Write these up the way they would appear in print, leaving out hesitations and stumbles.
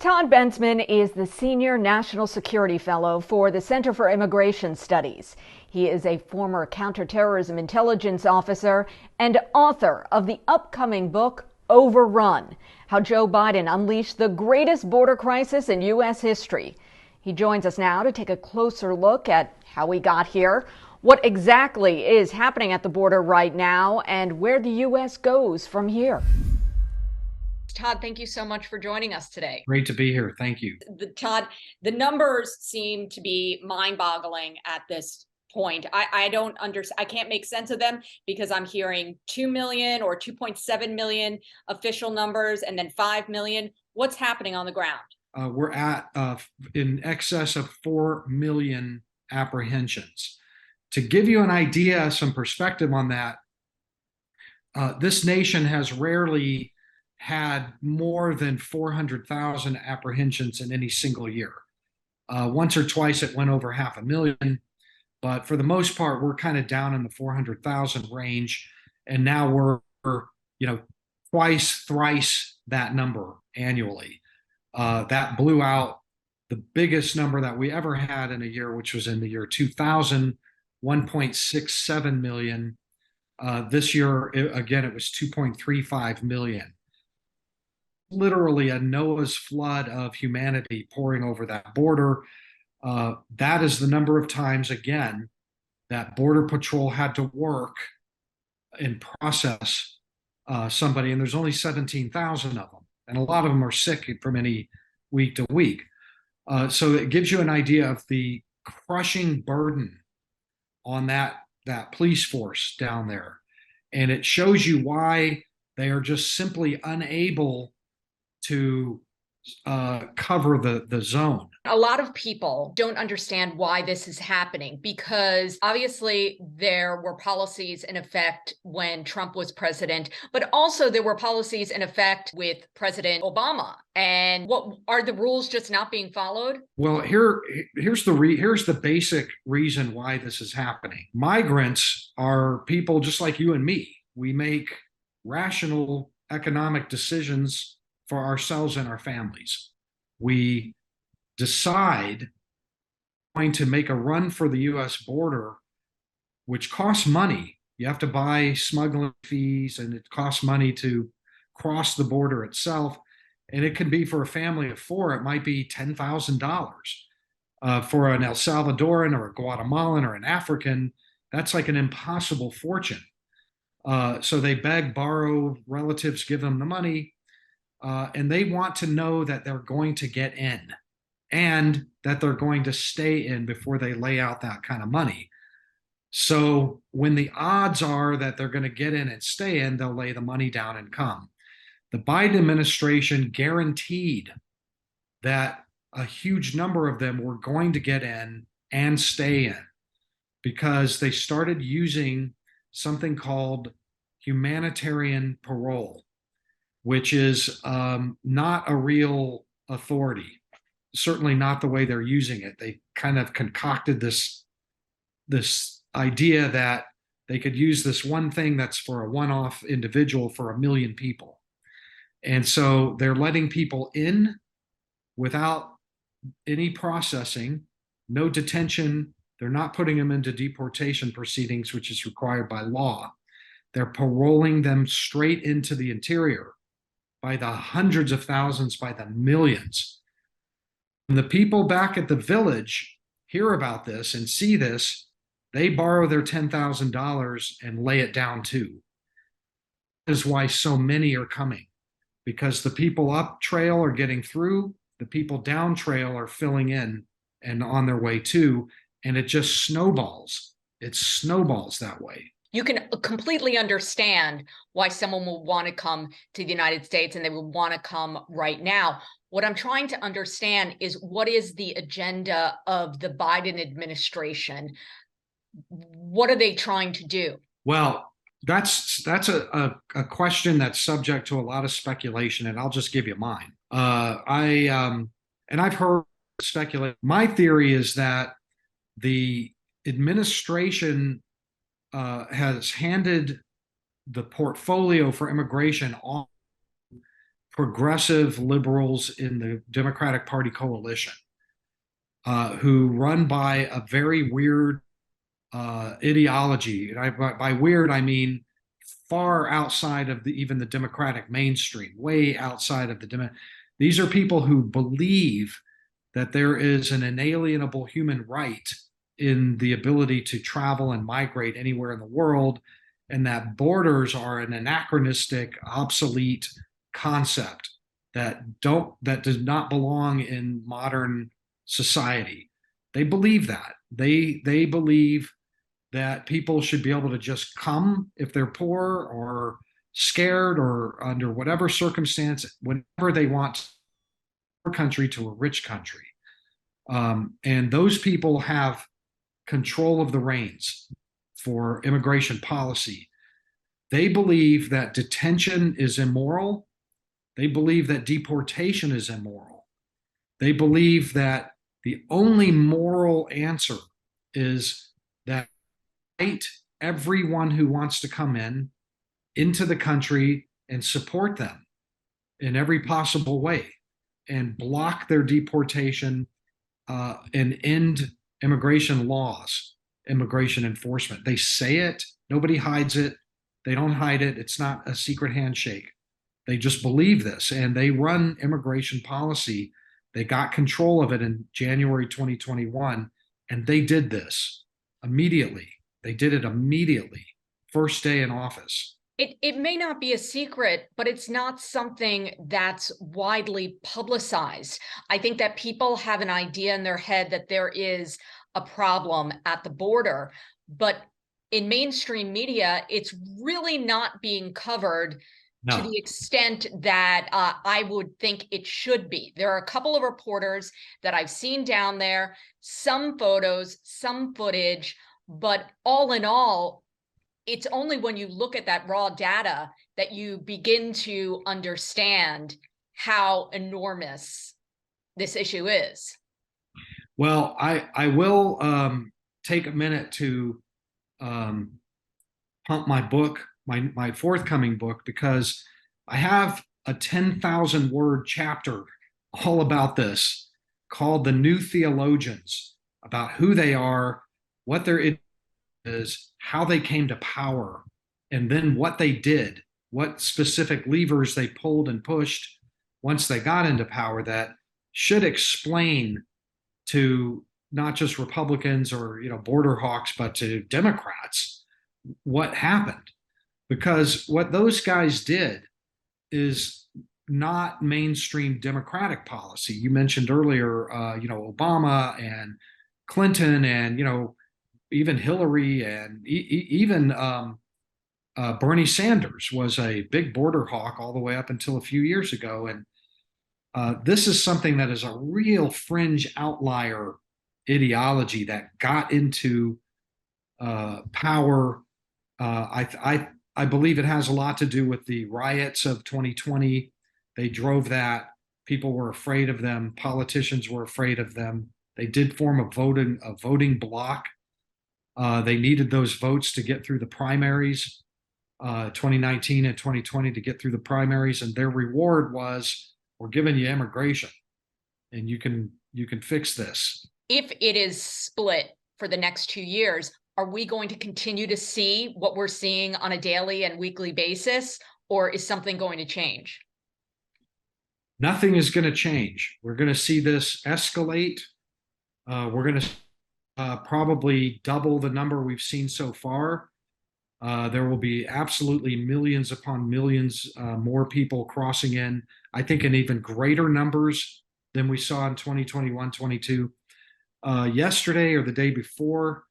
Todd Bensman is the Senior National Security Fellow for the Center for Immigration Studies. He is a former counterterrorism intelligence officer and author of the upcoming book, Overrun: How Joe Biden Unleashed the Greatest Border Crisis in U.S. History. He joins us now to take a closer look at how we got here, what exactly is happening at the border right now, and where the U.S. goes from here. Todd, thank you so much for joining us today. Great to be here. Thank you. Todd, the numbers seem to be mind-boggling at this point. I don't understand. I can't make sense of them because I'm hearing 2 million or 2.7 million official numbers and then 5 million. What's happening on the ground? We're at in excess of 4 million apprehensions. To give you an idea, some perspective on that, this nation has rarely had more than 400,000 apprehensions in any single year. Once or twice it went over 500,000, but for the most part, we're kind of down in the 400,000 range. And now we're twice, thrice that number annually. That blew out the biggest number that we ever had in a year, which was in the year 2000, 1.67 million. This year, again, it was 2.35 million. Literally a Noah's flood of humanity pouring over that border. That is the number of times, again, that Border Patrol had to work and process somebody, and there's only 17,000 of them, and a lot of them are sick from any week to week. So it gives you an idea of the crushing burden on that police force down there, and it shows you why they are just simply unable to cover the zone. A lot of people don't understand why this is happening because obviously there were policies in effect when Trump was president, but also there were policies in effect with President Obama. And what are the rules just not being followed? Well, here's the basic reason why this is happening. Migrants are people just like you and me. We make rational economic decisions for ourselves and our families. We decide going to make a run for the US border, which costs money. You have to buy smuggling fees, and it costs money to cross the border itself. And it can be, for a family of four, it might be $10,000. For an El Salvadoran or a Guatemalan or an African, that's like an impossible fortune. So they beg, borrow, relatives give them the money. And they want to know that they're going to get in and that they're going to stay in before they lay out that kind of money. So when the odds are that they're going to get in and stay in, they'll lay the money down and come. The Biden administration guaranteed that a huge number of them were going to get in and stay in because they started using something called humanitarian parole, which is not a real authority, certainly not the way they're using it. They kind of concocted this idea that they could use this one thing that's for a one-off individual for 1 million people. And so they're letting people in without any processing, no detention. They're not putting them into deportation proceedings, which is required by law. They're paroling them straight into the interior by the hundreds of thousands, by the millions. When the people back at the village hear about this and see this, they borrow their $10,000 and lay it down too. That is why so many are coming, because the people up trail are getting through, the people down trail are filling in and on their way too, and it just snowballs. It snowballs that way. You can completely understand why someone will want to come to the United States and they will want to come right now. What I'm trying to understand is what is the agenda of the Biden administration? What are they trying to do? Well, that's a question that's subject to a lot of speculation, and I'll just give you mine. I've heard speculate. My theory is that the administration has handed the portfolio for immigration on progressive liberals in the Democratic Party coalition, who run by a very weird ideology. And by weird, I mean far outside of even the Democratic mainstream, way outside of the These are people who believe that there is an inalienable human right in the ability to travel and migrate anywhere in the world, and that borders are an anachronistic, obsolete concept that does not belong in modern society. They believe that. They believe that people should be able to just come if they're poor or scared or under whatever circumstance, whenever they want, a country to a rich country. And those people have control of the reins for immigration policy. They believe that detention is immoral. They believe that deportation is immoral. They believe that the only moral answer is that everyone who wants to come into the country and support them in every possible way and block their deportation, and end immigration laws, immigration enforcement. They say it, nobody hides it, they don't hide it, it's not a secret handshake. They just believe this, and they run immigration policy. They got control of it in January 2021, and they did this immediately. They did it immediately, first day in office. It may not be a secret, but it's not something that's widely publicized. I think that people have an idea in their head that there is a problem at the border, but in mainstream media, it's really not being covered to No. the extent that I would think it should be. There are a couple of reporters that I've seen down there, some photos, some footage, but all in all, it's only when you look at that raw data that you begin to understand how enormous this issue is. Well, I will take a minute to um, pump my book, my forthcoming book, because I have a 10,000 word chapter all about this called The New Theologians, about who they are, what their is, how they came to power, and then what they did, what specific levers they pulled and pushed once they got into power that should explain to not just Republicans or border hawks, but to Democrats what happened. Because what those guys did is not mainstream Democratic policy. You mentioned earlier, Obama and Clinton and even Hillary and even Bernie Sanders was a big border hawk all the way up until a few years ago. And this is something that is a real fringe outlier ideology that got into power. I believe it has a lot to do with the riots of 2020. They drove that. People were afraid of them. Politicians were afraid of them. They did form a voting bloc. They needed those votes to get through the primaries, 2019 and 2020, to get through the primaries, and their reward was, we're giving you immigration, and you can fix this. If it is split for the next 2 years, are we going to continue to see what we're seeing on a daily and weekly basis, or is something going to change? Nothing is going to change. We're going to see this escalate. We're going to probably double the number we've seen so far. There will be absolutely millions upon millions more people crossing in. I think in even greater numbers than we saw in 2021, 22. Yesterday or the day before,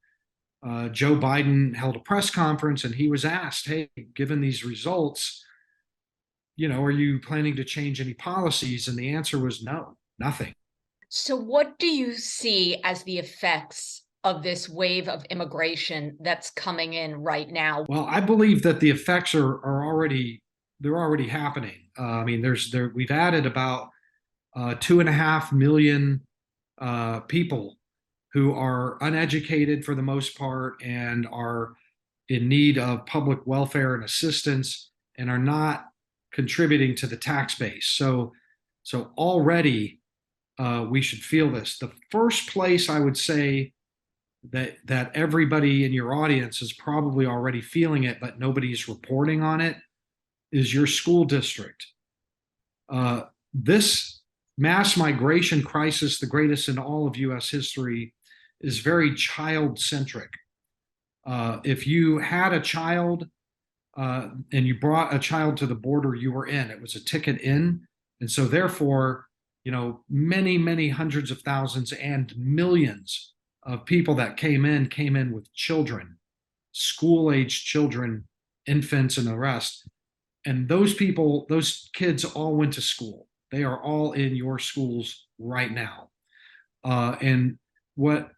Joe Biden held a press conference and he was asked, hey, given these results, are you planning to change any policies? And the answer was no, nothing. So what do you see as the effects of this wave of immigration that's coming in right now? Well, I believe that the effects are already happening. I mean, we've added about 2.5 million people who are uneducated for the most part and are in need of public welfare and assistance and are not contributing to the tax base. So already we should feel this. The first place I would say that everybody in your audience is probably already feeling it, but nobody's reporting on it, is your school district. This mass migration crisis, the greatest in all of U.S. history, is very child centric. If you had a child and you brought a child to the border, you were in. It was a ticket in. And so, therefore, many, many hundreds of thousands and millions of people that came in with children, school age children, infants, and the rest. And those people, those kids all went to school. They are all in your schools right now. And what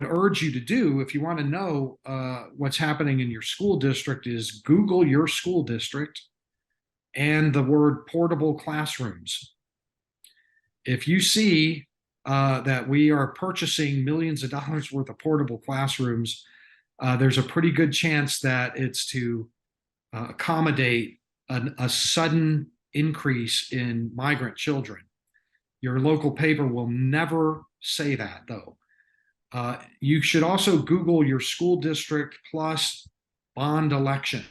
I urge you to do, if you want to know what's happening in your school district, is Google your school district and the word portable classrooms. If you see that we are purchasing millions of dollars worth of portable classrooms, there's a pretty good chance that it's to accommodate a sudden increase in migrant children. Your local paper will never say that, though. You should also Google your school district plus bond election.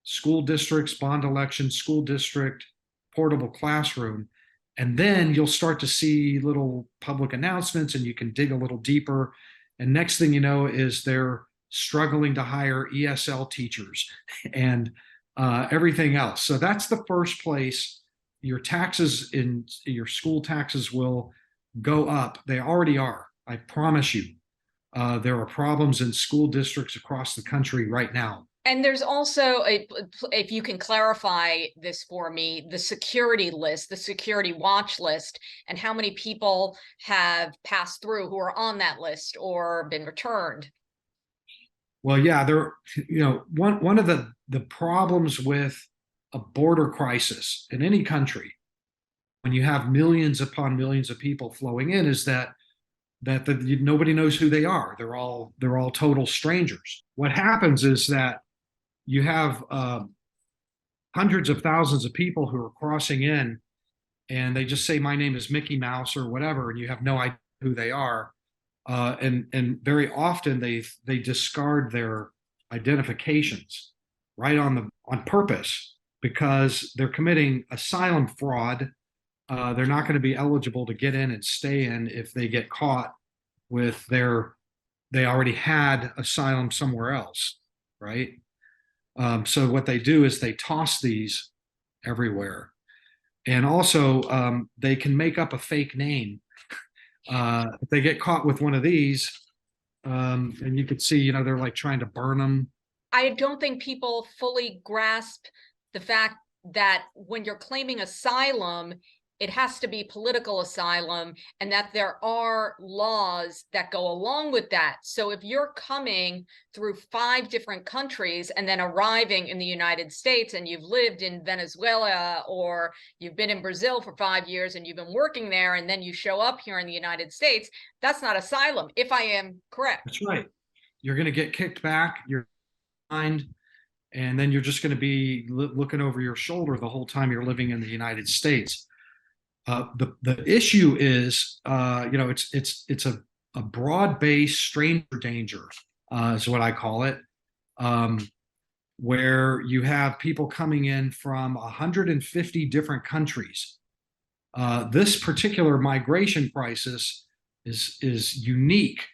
School districts, bond election, school district, portable classroom. And then you'll start to see little public announcements and you can dig a little deeper. And next thing you know is they're struggling to hire ESL teachers and everything else. So that's the first place your taxes in your school taxes will go up. They already are. I promise you. There are problems in school districts across the country right now. And there's also, if you can clarify this for me, the security list, the security watch list, and how many people have passed through who are on that list or been returned. Well, yeah, one of the problems with a border crisis in any country, when you have millions upon millions of people flowing in, is that nobody knows who they are. They're all total strangers. What happens is that you have hundreds of thousands of people who are crossing in, and they just say, "My name is Mickey Mouse" or whatever, and you have no idea who they are. And very often they discard their identifications right on purpose because they're committing asylum fraud. They're not going to be eligible to get in and stay in if they get caught with they already had asylum somewhere else, right? So what they do is they toss these everywhere. And also they can make up a fake name. If they get caught with one of these, and you could see, they're like trying to burn them. I don't think people fully grasp the fact that when you're claiming asylum, it has to be political asylum, and that there are laws that go along with that. So if you're coming through 5 different countries and then arriving in the United States, and you've lived in Venezuela or you've been in Brazil for 5 years and you've been working there, and then you show up here in the United States, that's not asylum, if I am correct. That's right. You're going to get kicked back, you're fined, and then you're just going to be looking over your shoulder the whole time you're living in the United States. The issue is, it's a broad-based stranger danger, is what I call it, where you have people coming in from 150 different countries. This particular migration crisis is unique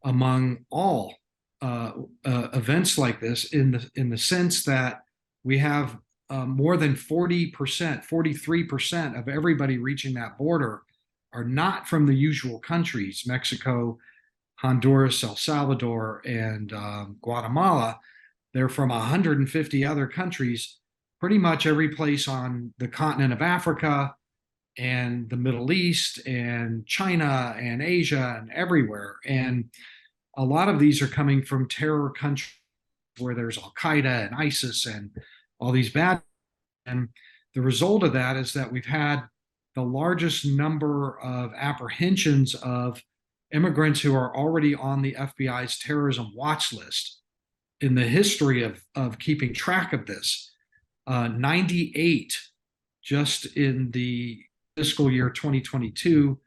among all events like this in the sense that we have more than 40%, 43% of everybody reaching that border are not from the usual countries, Mexico, Honduras, El Salvador, and Guatemala. They're from 150 other countries, pretty much every place on the continent of Africa and the Middle East and China and Asia and everywhere. And a lot of these are coming from terror countries where there's Al Qaeda and ISIS and all these bad. And the result of that is that we've had the largest number of apprehensions of immigrants who are already on the FBI's terrorism watch list in the history of keeping track of this. 98 just in the fiscal year 2022.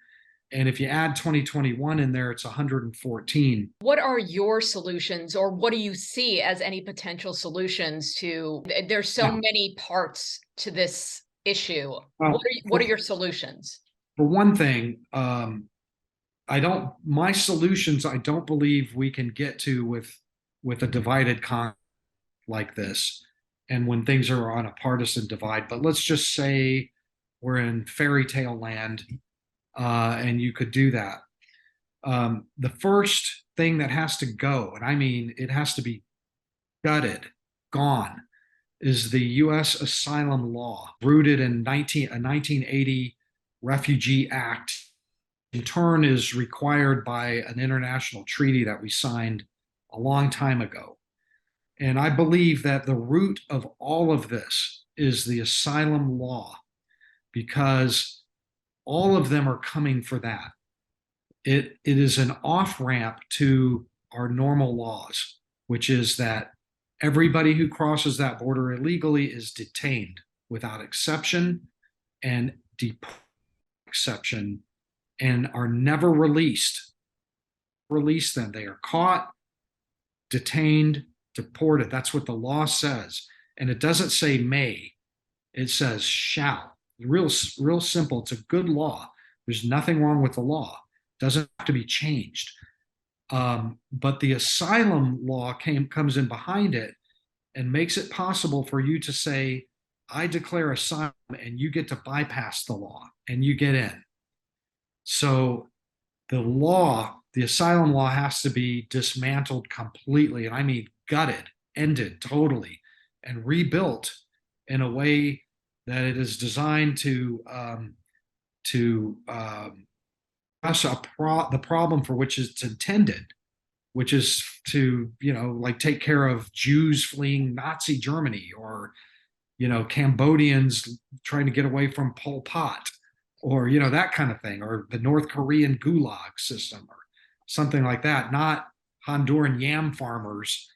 And if you add 2021 in there, it's 114. What are your solutions, or what do you see as any potential solutions to? There's so Yeah. many parts to this issue. Well, What are your solutions? for one thing, my solutions, I don't believe we can get to with a divided con like this, and when things are on a partisan divide. But let's just say we're in fairy tale land, and you could do that. The first thing that has to go, and I mean it has to be gutted, gone, is the U.S. asylum law, rooted in a 1980 Refugee Act. In turn, is required by an international treaty that we signed a long time ago. And I believe that the root of all of this is the asylum law, because all of them are coming for that. It is an off ramp to our normal laws, which is that everybody who crosses that border illegally is detained without exception and exception, and are never released. Release them. They are caught, detained, deported. That's what the law says. And it doesn't say may, it says shall. Real simple. It's a good law. There's nothing wrong with the law. It doesn't have to be changed. But the asylum law comes in behind it and makes it possible for you to say, I declare asylum, and you get to bypass the law and you get in. So the asylum law has to be dismantled completely. And I mean gutted, ended totally, and rebuilt in a way that it is designed to address the problem for which it's intended, which is to, like take care of Jews fleeing Nazi Germany, or, Cambodians trying to get away from Pol Pot, or, that kind of thing, or the North Korean gulag system, or something like that, not Honduran yam farmers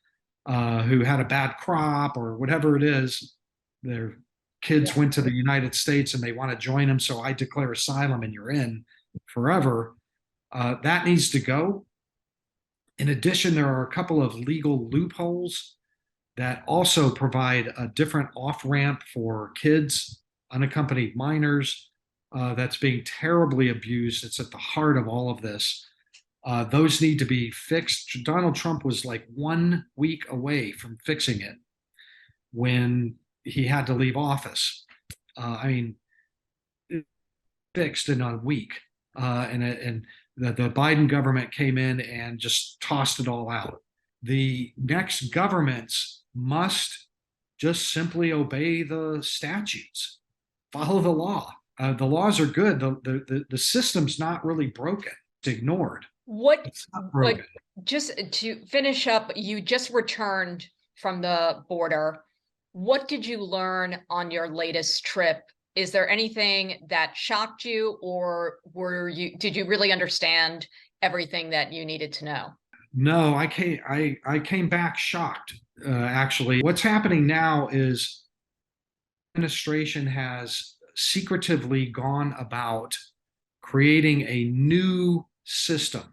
who had a bad crop or whatever it is. Their kids went to the United States and they want to join them, so I declare asylum and you're in forever. That needs to go. In addition, there are a couple of legal loopholes that also provide a different off ramp for kids, unaccompanied minors, that's being terribly abused. It's at the heart of all of this. Those need to be fixed. Donald Trump was like 1 week away from fixing it when he had to leave office. I mean, fixed in a week. And the Biden government came in and just tossed it all out. The next governments must just simply obey the statutes, follow the law. The laws are good. The system's not really broken. It's ignored. Like, just to finish up, you just returned from the border. What did you learn on your latest trip? Is there anything that shocked you, or did you really understand everything that you needed to know? No, I came back shocked. Actually, what's happening now is administration has secretively gone about creating a new system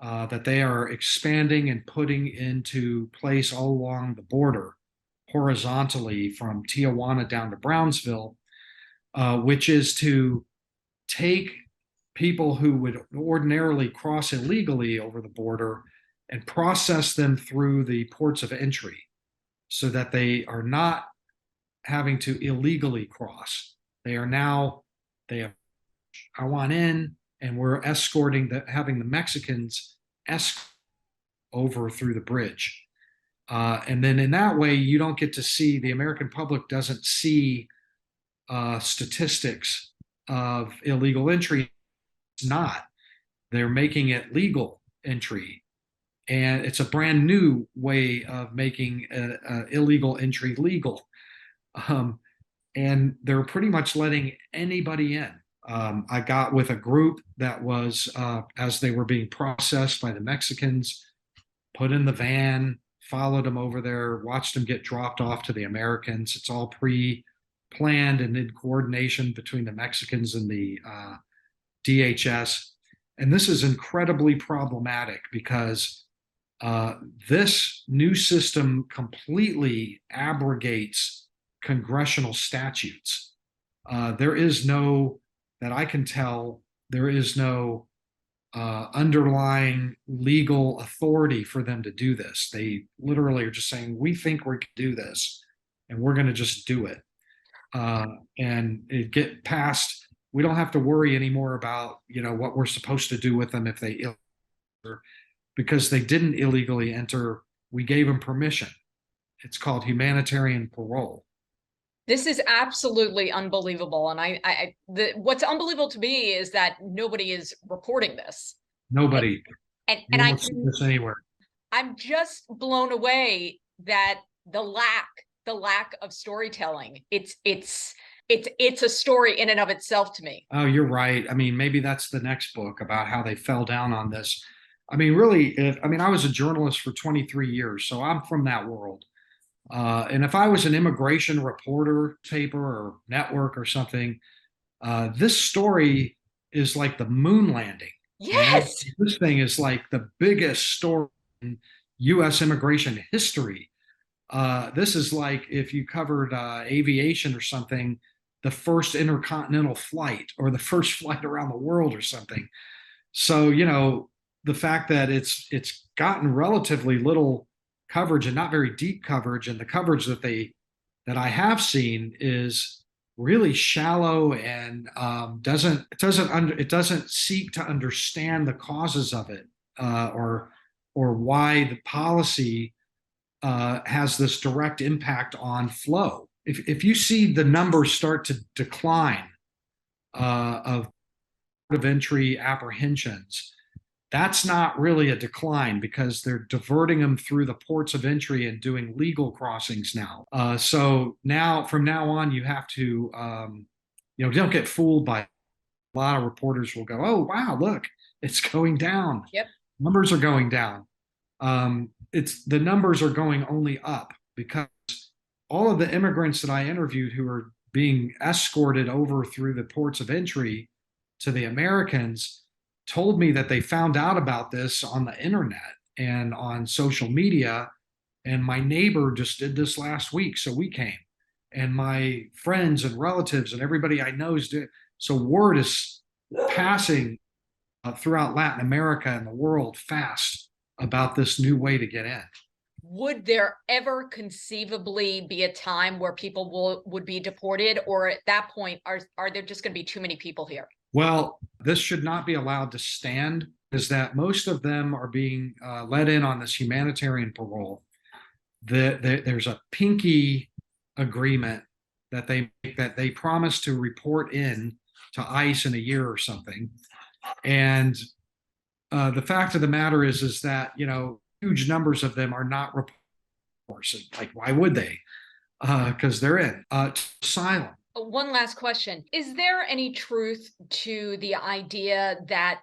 that they are expanding and putting into place all along the border, horizontally from Tijuana down to Brownsville, which is to take people who would ordinarily cross illegally over the border and process them through the ports of entry, so that they are not having to illegally cross. They have, I want in, and we're having the Mexicans escort over through the bridge. And then in that way, you don't get to see, the American public doesn't see statistics of illegal entry. It's not. They're making it legal entry. And it's a brand new way of making illegal entry legal. And they're pretty much letting anybody in. I got with a group that was, as they were being processed by the Mexicans, put in the van, followed them over there, watched them get dropped off to the Americans. It's all pre-planned and in coordination between the Mexicans and the DHS. And this is incredibly problematic because uh, this new system completely abrogates congressional statutes. There is no, that I can tell, there is no underlying legal authority for them to do this. They literally are just saying, we think we can do this and we're going to just do it. Uh, and it get past, we don't have to worry anymore about, what we're supposed to do with them if they enter, because they didn't illegally enter. We gave them permission. It's called humanitarian parole. This is absolutely unbelievable. And what's unbelievable to me is that nobody is reporting this. Nobody. And you won't see this anywhere. I'm just blown away that the lack of storytelling. It's a story in and of itself to me. Oh, you're right. I mean, maybe that's the next book about how they fell down on this. I mean, really, I was a journalist for 23 years, so I'm from that world. And if I was an immigration reporter, paper or network or something, this story is like the moon landing. Yes. This thing is like the biggest story in U.S. immigration history. This is like if you covered aviation or something, the first intercontinental flight or the first flight around the world or something. So, the fact that it's gotten relatively little coverage and not very deep coverage, and the coverage that I have seen is really shallow and it doesn't seek to understand the causes of it, or why the policy has this direct impact on flow. If you see the numbers start to decline of entry apprehensions, that's not really a decline because they're diverting them through the ports of entry and doing legal crossings now. So now, from now on, you have to, don't get fooled by, a lot of reporters will go, oh, wow, look, it's going down. Yep. Numbers are going down. The numbers are going only up because all of the immigrants that I interviewed who are being escorted over through the ports of entry to the Americans told me that they found out about this on the internet and on social media. And my neighbor just did this last week, so we came. And my friends and relatives and everybody I know is doing. So word is passing throughout Latin America and the world fast about this new way to get in. Would there ever conceivably be a time where people would be deported, or at that point, are there just going to be too many people here? Well, this should not be allowed to stand, is that most of them are being let in on this humanitarian parole. There's a pinky agreement that they promise to report in to ICE in a year or something. And the fact of the matter is that, huge numbers of them are not reported. Like, why would they? Because they're in asylum. One last question. Is there any truth to the idea that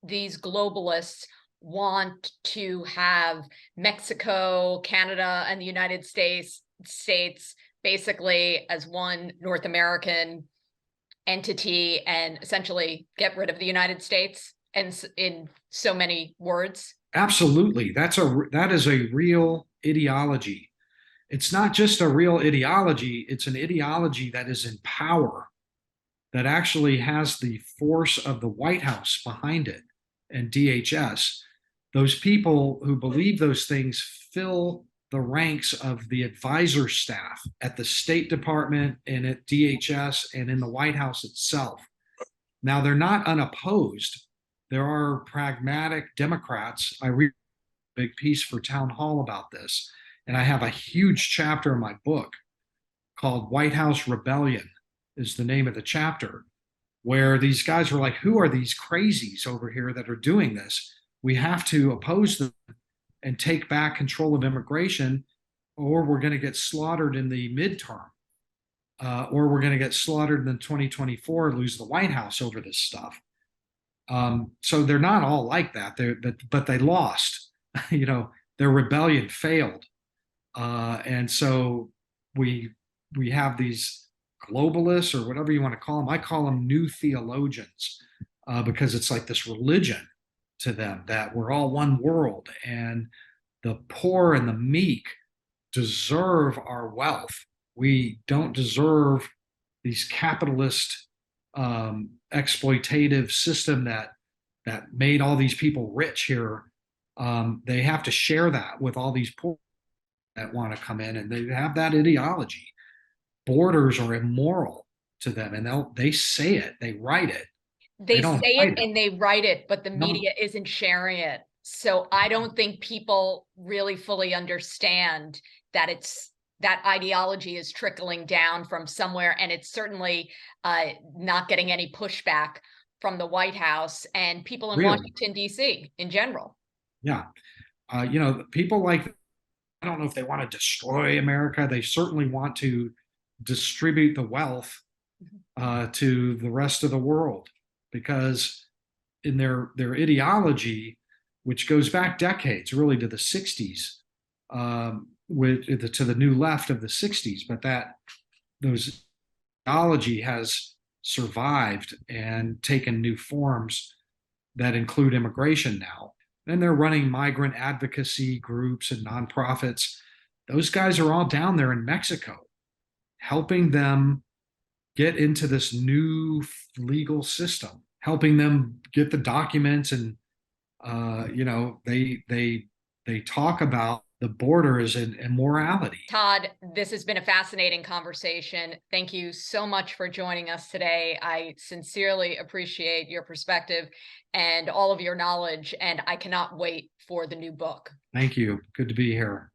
these globalists want to have Mexico, Canada, and the United States basically as one North American entity and essentially get rid of the United States, and in so many words? Absolutely. That is a real ideology. It's not just a real ideology, it's an ideology that is in power, that actually has the force of the White House behind it and DHS. Those people who believe those things fill the ranks of the advisor staff at the State Department and at DHS and in the White House itself. Now, they're not unopposed. There are pragmatic Democrats. I read a big piece for Town Hall about this. And I have a huge chapter in my book called White House Rebellion is the name of the chapter, where these guys were like, who are these crazies over here that are doing this? We have to oppose them and take back control of immigration, or we're going to get slaughtered in the midterm, or we're going to get slaughtered in 2024 and lose the White House over this stuff. So they're not all like that. But they lost. their rebellion failed. And so we have these globalists, or whatever you want to call them. I call them new theologians, because it's like this religion to them that we're all one world, and the poor and the meek deserve our wealth. We don't deserve these capitalist, exploitative system that made all these people rich here. They have to share that with all these poor that want to come in, and they have that ideology. Borders are immoral to them, and they say it, they write it. They don't say hide it and they write it, but the No. media isn't sharing it. So I don't think people really fully understand that that ideology is trickling down from somewhere, and it's certainly not getting any pushback from the White House and people in Really? Washington, D.C. in general. Yeah. People like, I don't know if they want to destroy America. They certainly want to distribute the wealth to the rest of the world, because in their ideology, which goes back decades, really to the 60s, to the new left of the 60s, but those ideology has survived and taken new forms that include immigration now. And they're running migrant advocacy groups and nonprofits. Those guys are all down there in Mexico, helping them get into this new legal system, helping them get the documents. And they talk about the border as an immorality. Todd, this has been a fascinating conversation. Thank you so much for joining us today. I sincerely appreciate your perspective and all of your knowledge, and I cannot wait for the new book. Thank you. Good to be here.